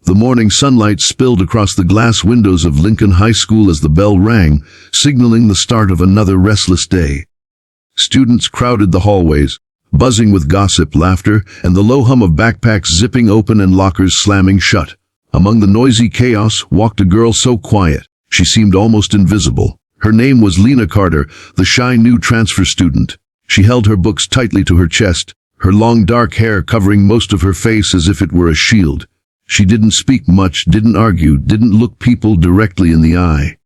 The morning sunlight spilled across the glass windows of Lincoln High School as the bell rang, signaling the start of another restless day. Students crowded the hallways, buzzing with gossip, laughter, and the low hum of backpacks zipping open and lockers slamming shut. Among the noisy chaos walked a girl so quiet, she seemed almost invisible. Her name was Lena Carter, the shy new transfer student. She held her books tightly to her chest, her long dark hair covering most of her face as if it were a shield. She didn't speak much, didn't argue, didn't look people directly in the eye.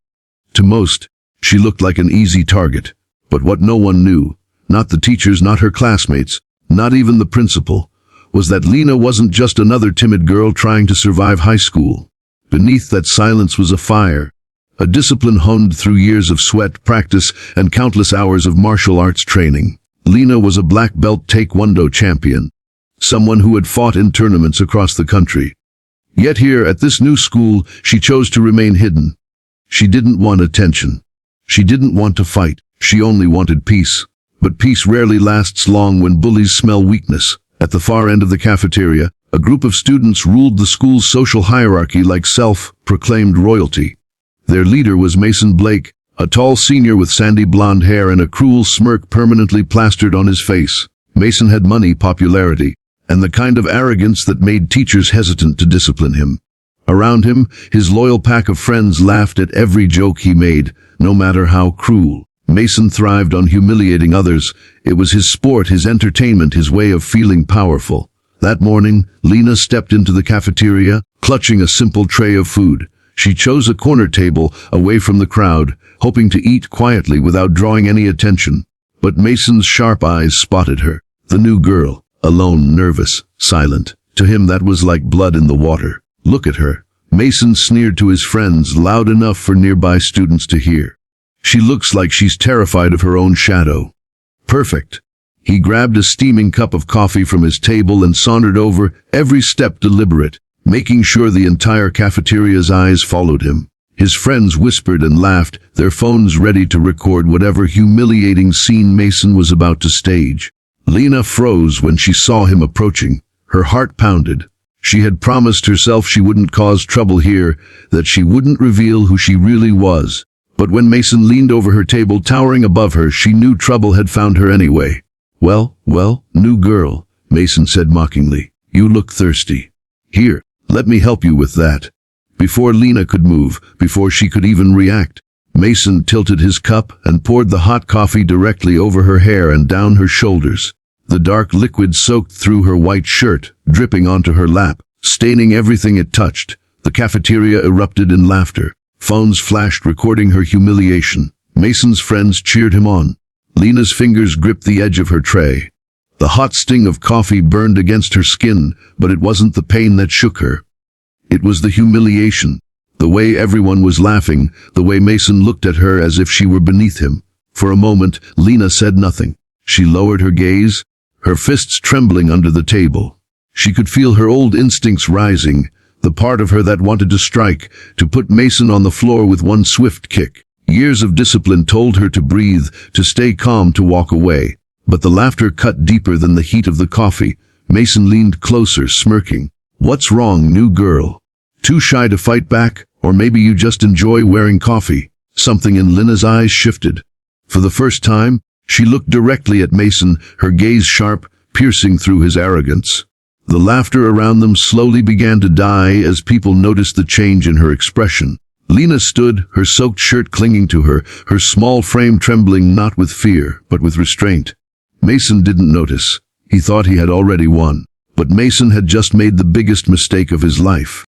To most, she looked like an easy target. But what no one knew, not the teachers, not her classmates, not even the principal, was that Lena wasn't just another timid girl trying to survive high school. Beneath that silence was a fire, a discipline honed through years of sweat, practice, and countless hours of martial arts training. Lena was a black belt Taekwondo champion, someone who had fought in tournaments across the country. Yet here, at this new school, she chose to remain hidden. She didn't want attention. She didn't want to fight. She only wanted peace. But peace rarely lasts long when bullies smell weakness. At the far end of the cafeteria, a group of students ruled the school's social hierarchy like self-proclaimed royalty. Their leader was Mason Blake, a tall senior with sandy blonde hair and a cruel smirk permanently plastered on his face. Mason had money, popularity, and the kind of arrogance that made teachers hesitant to discipline him. Around him, his loyal pack of friends laughed at every joke he made, no matter how cruel. Mason thrived on humiliating others. It was his sport, his entertainment, his way of feeling powerful. That morning, Lena stepped into the cafeteria, clutching a simple tray of food. She chose a corner table, away from the crowd, hoping to eat quietly without drawing any attention. But Mason's sharp eyes spotted her, the new girl, alone, nervous, silent. To him that was like blood in the water. "Look at her," Mason sneered to his friends, loud enough for nearby students to hear. "She looks like she's terrified of her own shadow." Perfect. He grabbed a steaming cup of coffee from his table and sauntered over, every step deliberate, making sure the entire cafeteria's eyes followed him. His friends whispered and laughed, their phones ready to record whatever humiliating scene Mason was about to stage. Lena froze when she saw him approaching. Her heart pounded. She had promised herself she wouldn't cause trouble here, that she wouldn't reveal who she really was. But when Mason leaned over her table, towering above her, she knew trouble had found her anyway. Well, new girl," Mason said mockingly. "You look thirsty. Here, let me help you with that." Before Lena could move, before she could even react, Mason tilted his cup and poured the hot coffee directly over her hair and down her shoulders. The dark liquid soaked through her white shirt, dripping onto her lap, staining everything it touched. The cafeteria erupted in laughter. Phones flashed, recording her humiliation. Mason's friends cheered him on. Lena's fingers gripped the edge of her tray. The hot sting of coffee burned against her skin, but it wasn't the pain that shook her. It was the humiliation. The way everyone was laughing, the way Mason looked at her as if she were beneath him. For a moment, Lena said nothing. She lowered her gaze, her fists trembling under the table. She could feel her old instincts rising, the part of her that wanted to strike, to put Mason on the floor with one swift kick. Years of discipline told her to breathe, to stay calm, to walk away. But the laughter cut deeper than the heat of the coffee. Mason leaned closer, smirking. "What's wrong, new girl? Too shy to fight back? Or maybe you just enjoy wearing coffee?" Something in Lena's eyes shifted. For the first time, she looked directly at Mason, her gaze sharp, piercing through his arrogance. The laughter around them slowly began to die as people noticed the change in her expression. Lena stood, her soaked shirt clinging to her, her small frame trembling not with fear, but with restraint. Mason didn't notice. He thought he had already won. But Mason had just made the biggest mistake of his life.